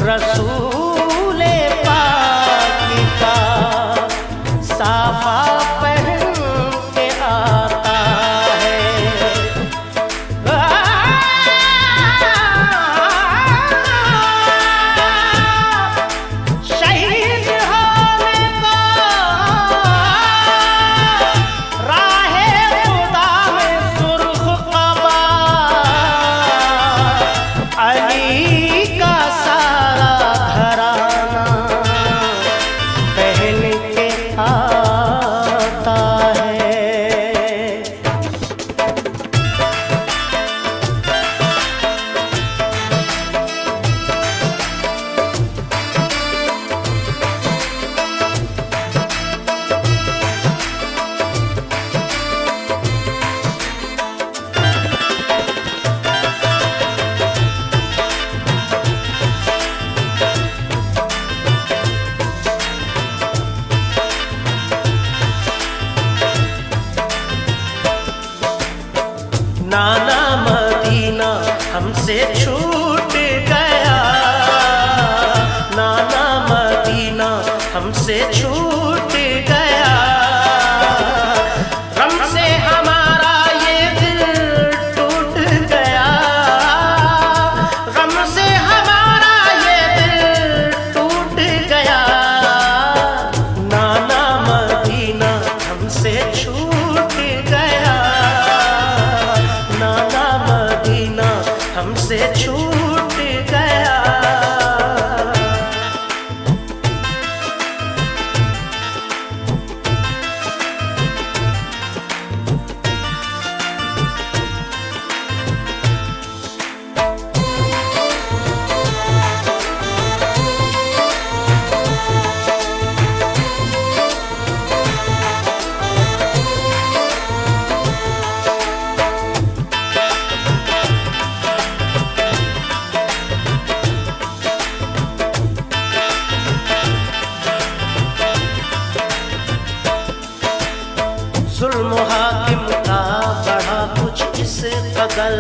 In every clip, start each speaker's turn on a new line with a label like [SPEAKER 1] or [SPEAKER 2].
[SPEAKER 1] रसूले पाक का साफा पहन के आता है। शहीद होने को राहे खुदा में सुर्ख क़बा अली का सारा घराना पहन के आता है। नाना मदीना हमसे छूट गया, नाना मदीना हमसे छूट गया। गम से हमारा ये दिल टूट गया, गम से हमारा ये दिल टूट गया। नाना मदीना हमसे छूट गया, नाना मदीना हमसे छूट गया। जुल्म हाकिम का बढ़ा कुछ इस कदर,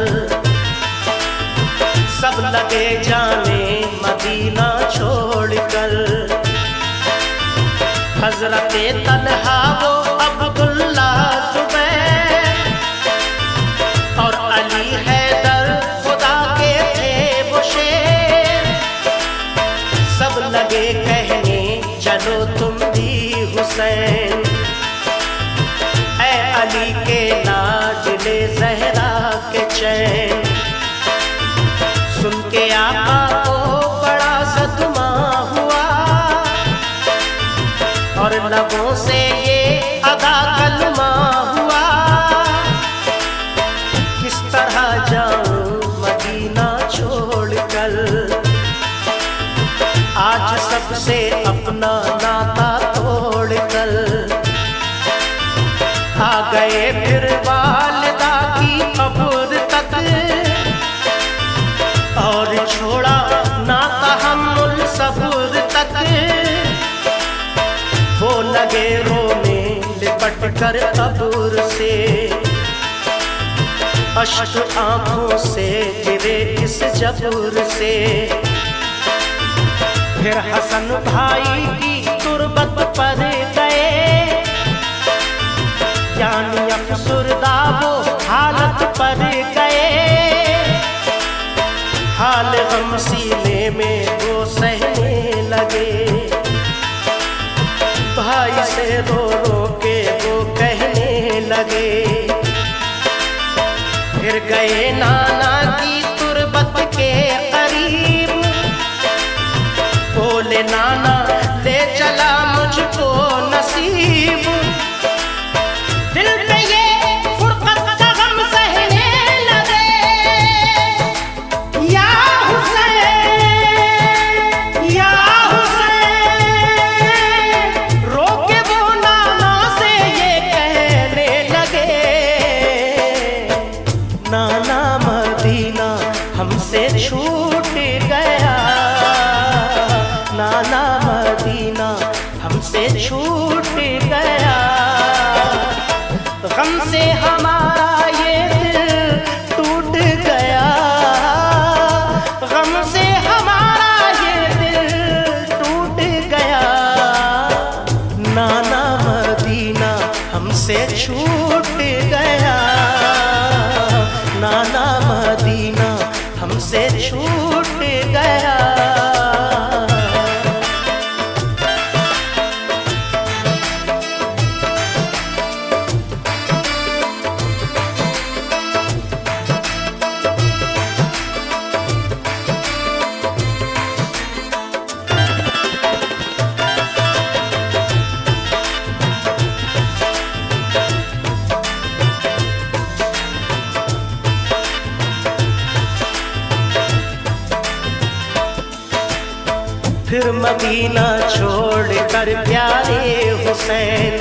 [SPEAKER 1] सब लगे जाने मदीना छोड़कर। हजरत तलहा वो अब्दुल्ला जुबैर और अली हैदर खुदा के थे वो शेर। सब लगे कहने चलो तुम भी हुसैन, अली के लाडले ज़हरा के चैन। सुन के आका को बड़ा सदमा हुआ और लबों से ये अदा कलमा हुआ। किस तरह जाऊं मदीना छोड़कर, आज सबसे अपना नाता तोड़कर। आ गए फिर वालिदा की कब्र तक और छोड़ा ना तहम्मुल सब्र तक। वो लगे रोने लिपट कर कब्र से, अश्क आंखों से गिरे इस जब्र से। फिर हसन भाई की तुरबत पर गए, यानी अफसुरदा वो हालत पर गए। हाल गम सीने में वो सहने लगे, भाई से रो रो के वो कहने लगे। फिर गए नाना की तुरबत के करीब, बोले नाना ले चला मुझको नसीब। दिल पे ये फुरकत का गम सहने लगे, या हुसैन या हुसैन। रो के वो नाना से ये कहने लगे, नाना मदीना हमसे छूट गया, नाना मदीना फिर मदीना छोड़ कर प्यारे हुसैन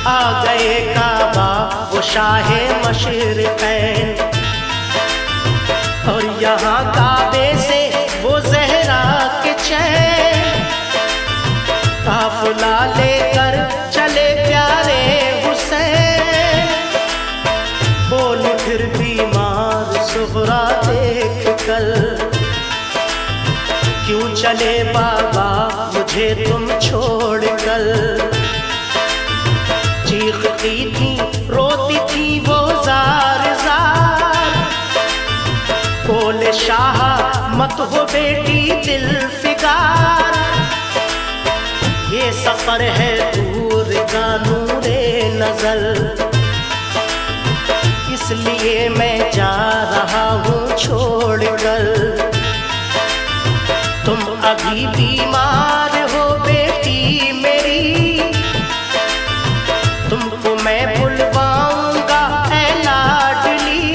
[SPEAKER 1] आ गए काबा वो शाहे मशरिक़ैन। और यहाँ काबे से वो ज़हरा के चैन काफ़िला लेकर चले प्यारे हुसैन। बोले फिर बीमार सुग़रा देख कर, क्यों चले बाबा मुझे तुम छोड़ कर। चीखती थी रोती थी वो ज़ार ज़ार, बोले शाह मत हो बेटी दिल फिगार। ये सफर है दूर का नूरे नजर, इसलिए मैं जा रहा हूँ छोड़ कर। तुम अभी बीमार हो बेटी मेरी, तुमको मैं बुलवाऊंगा ऐ लाडली।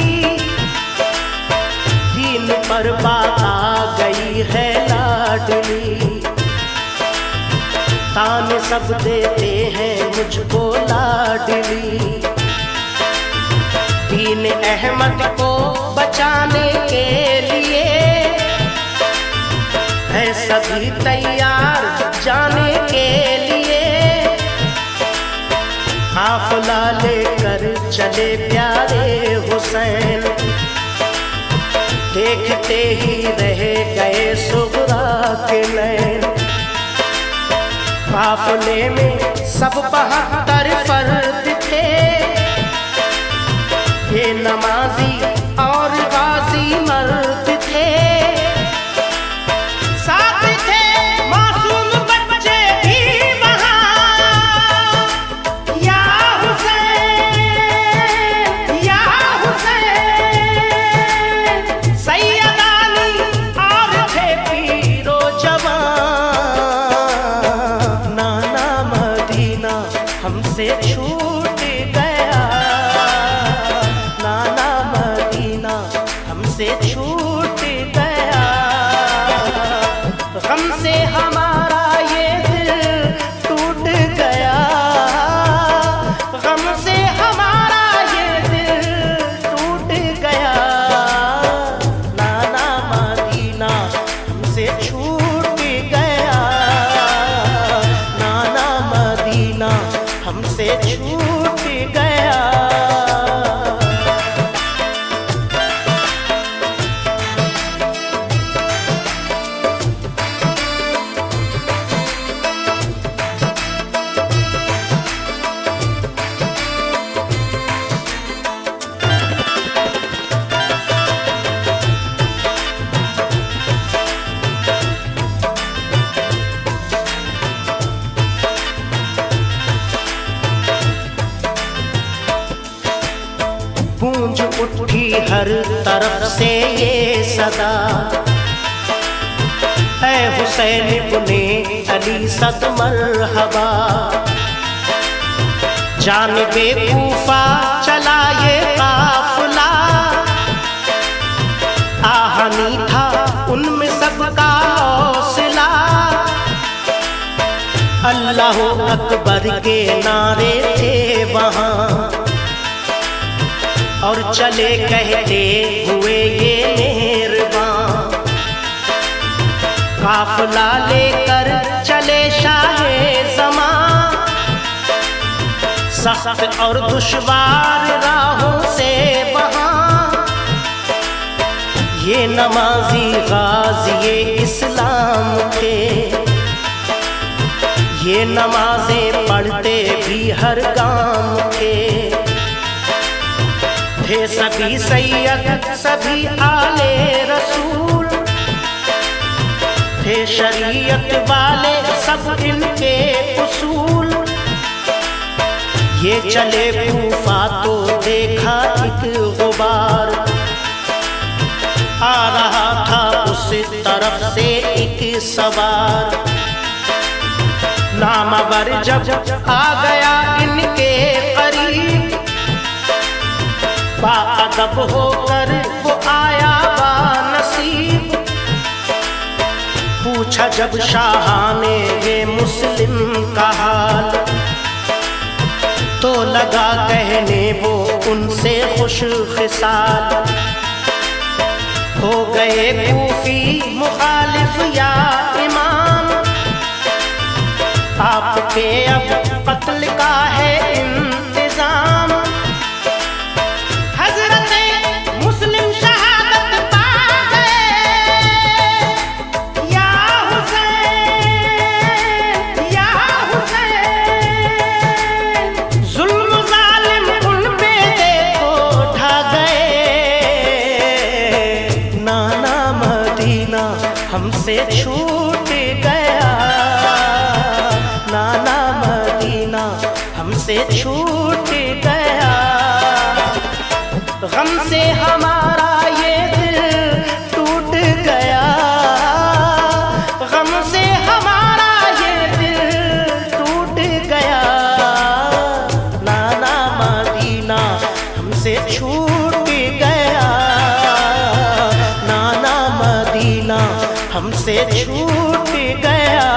[SPEAKER 1] दीन पर बात आ गई है लाडली, ताने सब देते हैं मुझको लाडली। दीन अहमद को बचाने के लिए है सभी तैयार जाने के लिए। काफ़िला लेकर चले प्यारे हुसैन, देखते ही रह गए सुग़रा के नैन। काफ़िले में सब 72 फर्द थे, ये नमाजी और गाजी मर्द थे। साथ थे मासूम बच्चे भी वहाँ, या हुसैन या हुसैन। सैयदानी और थे पीरो जवान। नाना मदीना हमसे छूट गया, नाना मदीना हमसे छूट गया। हमसे हमारा ये दिल टूट गया, हमसे हमारा ये दिल टूट गया। नाना मदीना हमसे छूट गया, नाना मदीना हमसे छूट गया। गूंज उठी हर तरफ से ये सदा, ऐ हुसैन इब्ने अली सद मरहबा। जानिबे कूफा चला ये काफिला, आहनी था उनमें सबका हौसला। अल्लाह अकबर के नारे थे वहाँ, और चले कहते हुए ये मेहरबान। काफिला लेकर चले शाहे ज़मां, सख्त और दुश्वार राहों से वहाँ। ये नमाजी गाज़ी इस्लाम थे, ये नमाजें पढ़ते भी हर गाम थे। थे सभी सैयद सभी आले रसूल, थे शरीयत वाले सब इनके उसूल। ये चले कूफा तो देखा एक गुबार, आ रहा था उस तरफ से एक सवार। नामवर जब आ गया इनके करीब, बाअदब होकर वो आया बानसीब। पूछा जब शाह ने ये मुस्लिम का हाल, तो लगा कहने वो उनसे खुश खिसाल। हो गए कूफी मुखालिफ या इमाम, आपके अब कत्ल का है इंतजाम। हमसे छूट गया नाना मदीना, हमसे छूट गया। गम से हमारा ये दिल टूट गया, गम से हमारा ये दिल टूट गया। नाना मदीना हमसे छूट गया, नाना मदीना हमसे छूट गया।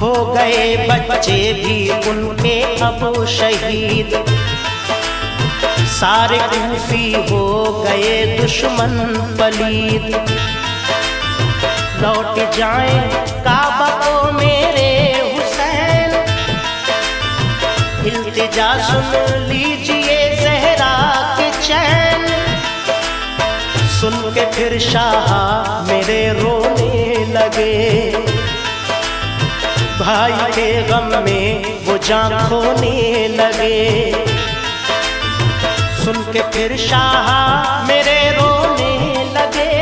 [SPEAKER 1] हो गए बच्चे भी उनके अब शहीद, सारे कूफी हो गए दुश्मन पलीद। लौट जाएं काबा को मेरे हुसैन, इल्तिजा सुन लीजिए ज़हरा के चैन। सुन के फिर शाह मेरे रोने लगे, भाई के गम में वो जान खोने लगे। सुन के फिर शाह मेरे रोने लगे,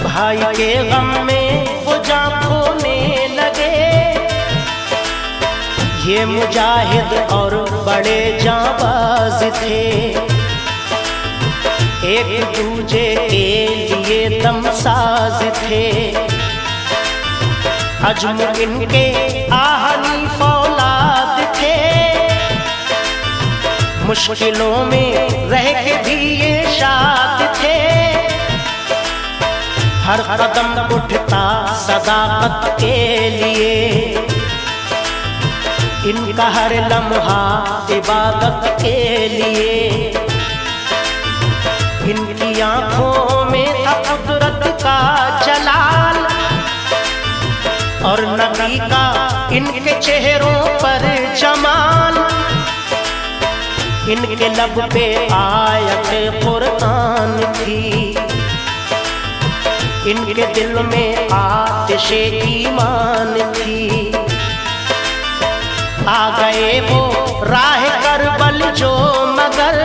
[SPEAKER 1] भाई के गम में वो जान खोने लगे। ये मुजाहिद और बड़े जाबाज थे, एक दूजे के लिए दमसाज थे। अजम इनके आहनी फौलाद थे, मुश्किलों में रह के भी ये शाद थे। हर कदम उठता सदाकत के लिए, इनका हर लम्हा इबादत के लिए। इनकी आंखों में था कुदरत का जलाल, और नबी का इनके चेहरों पर जमाल। इनके लब पे आयत कुरान थी, इनके दिल में आतिशे ईमान थी। आ गए वो राह करबल जो मगर,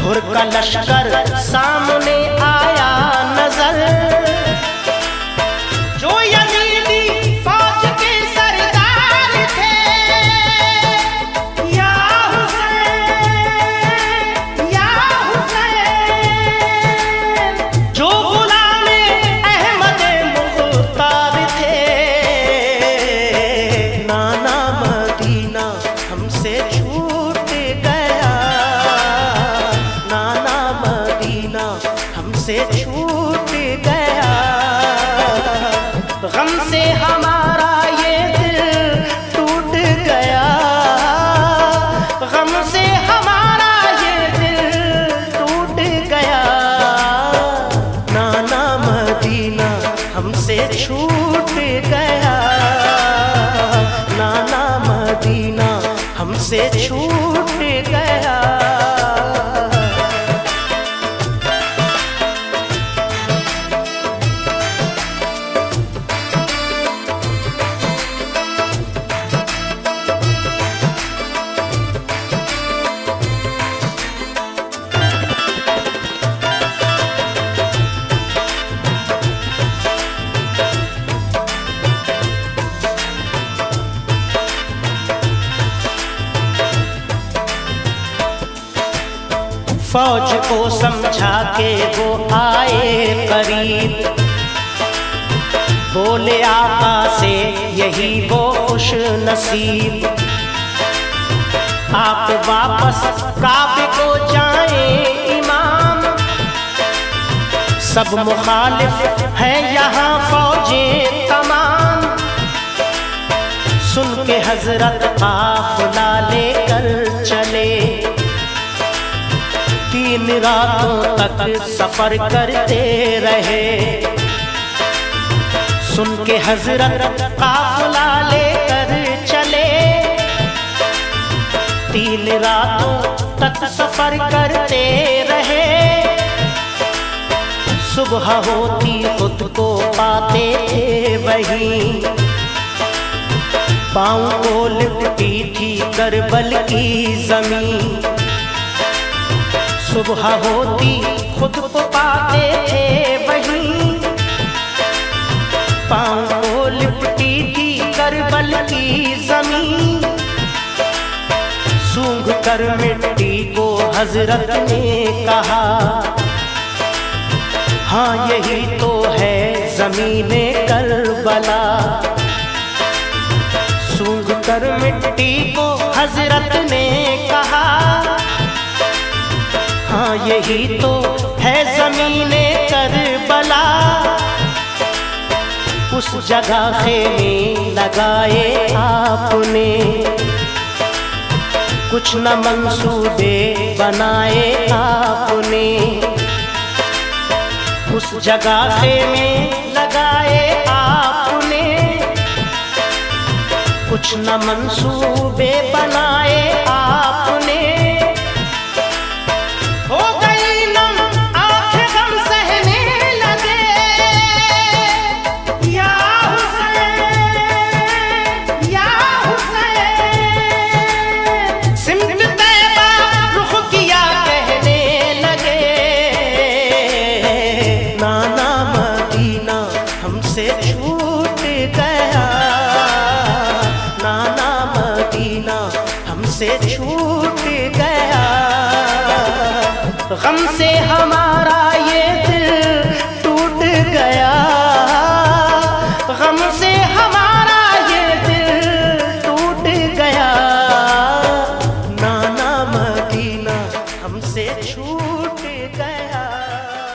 [SPEAKER 1] हुर का लश्कर सामने आया नजर। जो यजीदी फौज के सरदार थे, या हुसैन या हुसैन। जो गुलामे अहमद मुख्तार थे, नाना मदीना हमसे छूट गया, नाना मदीना हमसे छूट गया। गम से हमारा ये दिल टूट गया, गम से हमारा ये दिल टूट गया। नाना मदीना हमसे छूट गया, नाना मदीना हमसे छूट गया। फौज को समझा के वो आए करीब, बोले आका से यही वो खुश नसीब, आप वापस काबे को जाएं इमाम, सब मुखालिफ हैं यहाँ फौजें तमाम। सुन के हजरत काफिला लेकर चले, 3 रातों तक सफर करते रहे। सुन के हजरत काफिला लेकर चले, 3 रातों तक सफर करते रहे। सुबह होती खुद को पाते थे वहीं, पाँव को लिपटी थी करबल की जमीन। सुबह होती खुद को पाते थे वहीं, पाँव को लिपटी थी करबल की जमीन। सूंघ कर मिट्टी को हजरत ने कहा, हाँ यही तो है ज़मीने करबला। सूंघ कर मिट्टी को हजरत ने कहा, हाँ यही तो है ज़मीने करबला। उस जगह खेमे लगाए आपने, कुछ न मंसूबे बनाए आपने। उस जगह खेमे लगाए आपने, कुछ न मंसूबे बनाए आपने। हो गई नम आंखें गम सहने लगे, या हुसैन या हुसैन। सिमट तैबा रुख किया कहने लगे, नाना मदीना हमसे छूट गया, नाना मदीना हमसे छूट गया। गम से